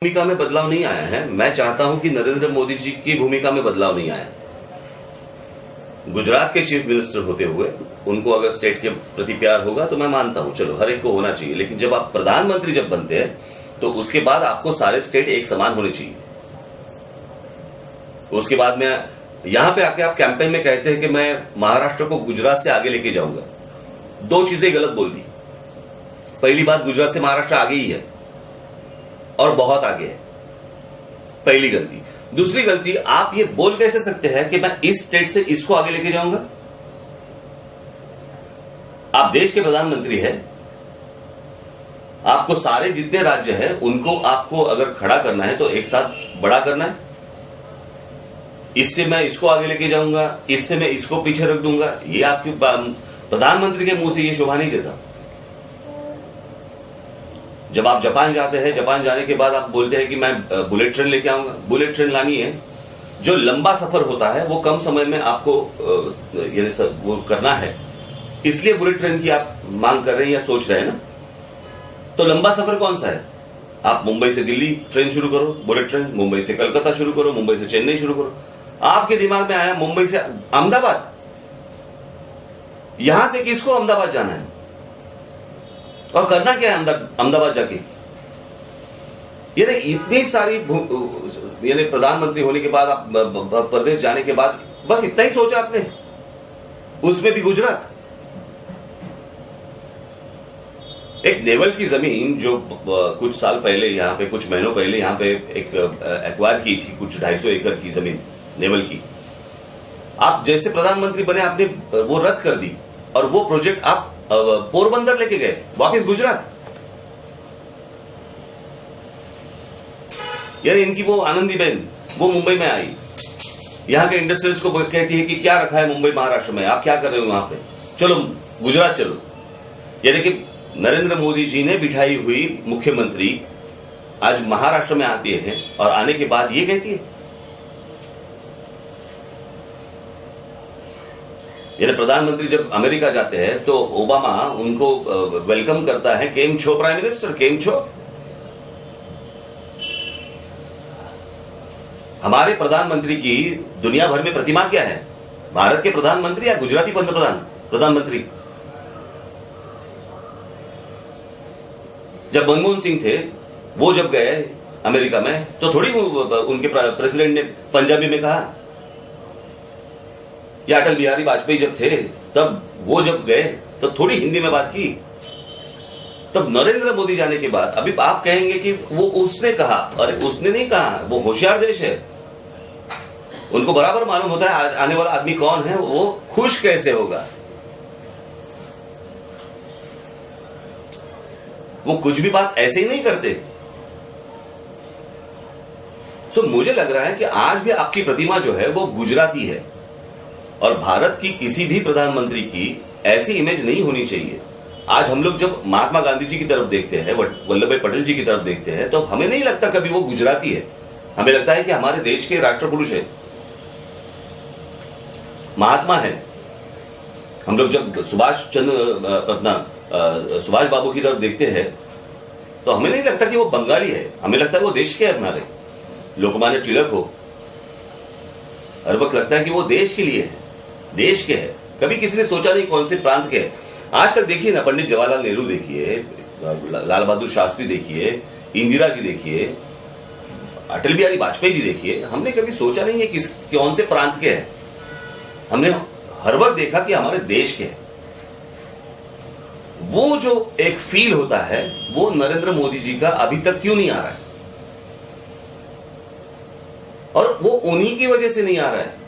भूमिका में बदलाव नहीं आया है। मैं चाहता हूं कि नरेंद्र मोदी जी की भूमिका में बदलाव नहीं आया। गुजरात के चीफ मिनिस्टर होते हुए उनको अगर स्टेट के प्रति प्यार होगा तो मैं मानता हूं, चलो हर एक को होना चाहिए, लेकिन जब आप प्रधानमंत्री जब बनते हैं तो उसके बाद आपको सारे स्टेट एक समान होने चाहिए। उसके बाद में यहां पे आके आप कैंपेन में कहते हैं कि मैं महाराष्ट्र को गुजरात से आगे लेके जाऊंगा। दो चीजें गलत बोल दी। पहली बात, गुजरात से महाराष्ट्र आगे ही है और बहुत आगे है, पहली गलती। दूसरी गलती, आप ये बोल कैसे सकते हैं कि मैं इस स्टेट से इसको आगे लेके जाऊंगा? आप देश के प्रधानमंत्री हैं, आपको सारे जितने राज्य हैं उनको आपको अगर खड़ा करना है तो एक साथ बड़ा करना है। इससे मैं इसको आगे लेके जाऊंगा, इससे मैं इसको पीछे रख दूंगा, ये आपके प्रधानमंत्री के मुंह से ये शोभा नहीं देता। जब आप जापान जाते हैं, जापान जाने के बाद आप बोलते हैं कि मैं बुलेट ट्रेन लेके आऊंगा। बुलेट ट्रेन लानी है, जो लंबा सफर होता है वो कम समय में आपको वो करना है, इसलिए बुलेट ट्रेन की आप मांग कर रहे हैं या सोच रहे हैं ना। तो लंबा सफर कौन सा है? आप मुंबई से दिल्ली ट्रेन शुरू करो, बुलेट ट्रेन, मुंबई से कलकत्ता शुरू करो, मुंबई से चेन्नई शुरू करो। आपके दिमाग में आया मुंबई से अहमदाबाद, यहां से किसको अहमदाबाद जाना है और करना क्या है अहमदाबाद जाके? यानी इतनी सारी यानी प्रधानमंत्री होने के बाद, आप प्रदेश जाने के बाद बस इतना ही सोचा आपने, उसमें भी गुजरात। एक नेवल की जमीन जो कुछ साल पहले यहां पे, कुछ महीनों पहले यहां पे एक एक्वायर की थी, कुछ 250 एकड़ की जमीन नेवल की, आप जैसे प्रधानमंत्री बने आपने वो रद्द कर दी और वो प्रोजेक्ट आप पोरबंदर लेके गए, वापस गुजरात। यानी इनकी वो आनंदीबेन वो मुंबई में आई, यहां के इंडस्ट्रियलिस्ट को कहती है कि क्या रखा है मुंबई महाराष्ट्र में, आप क्या कर रहे हो वहां पे, चलो गुजरात चलो। यानी कि नरेंद्र मोदी जी ने बिठाई हुई मुख्यमंत्री आज महाराष्ट्र में आती है और आने के बाद ये कहती है। यानी प्रधानमंत्री जब अमेरिका जाते हैं तो ओबामा उनको वेलकम करता है, केम छो प्राइम मिनिस्टर, केम छो। हमारे प्रधानमंत्री की दुनिया भर में प्रतिमा क्या है? भारत के प्रधानमंत्री या गुजराती प्रधानमंत्री? जब मनमोहन सिंह थे, वो जब गए अमेरिका में तो थोड़ी उनके प्रेसिडेंट ने पंजाबी में कहा, या अटल बिहारी वाजपेयी जब थे तब वो जब गए तो थोड़ी हिंदी में बात की। तब नरेंद्र मोदी जाने के बाद अभी आप कहेंगे कि वो उसने कहा, अरे उसने नहीं कहा, वो होशियार देश है, उनको बराबर मालूम होता है आने वाला आदमी कौन है, वो खुश कैसे होगा। वो कुछ भी बात ऐसे ही नहीं करते। सो मुझे लग रहा है कि आज भी आपकी प्रतिमा जो है वो गुजराती है और भारत की किसी भी प्रधानमंत्री की ऐसी इमेज नहीं होनी चाहिए। आज हम लोग जब महात्मा गांधी जी की तरफ देखते हैं, वल्लभ भाई पटेल जी की तरफ देखते हैं, तो हमें नहीं लगता कभी वो गुजराती है, हमें लगता है कि हमारे देश के राष्ट्र पुरुष है, महात्मा है। हम लोग जब सुभाष बाबू की तरफ देखते हैं तो हमें नहीं लगता कि वो बंगाली है, हमें लगता है वो देश के हमारे। लोकमान्य तिलक हो, हर वक्त लगता है कि वो देश के लिए है, देश के है। कभी किसी ने सोचा नहीं कौन से प्रांत के है। आज तक देखिए ना, पंडित जवाहरलाल नेहरू देखिए, लाल बहादुर शास्त्री देखिए, इंदिरा जी देखिए, अटल बिहारी वाजपेयी जी देखिए, हमने कभी सोचा नहीं है किस कौन से प्रांत के है। हमने हर वक्त देखा कि हमारे देश के है। वो जो एक फील होता है वो नरेंद्र मोदी जी का अभी तक क्यों नहीं आ रहा है? और वो उन्हीं की वजह से नहीं आ रहा है।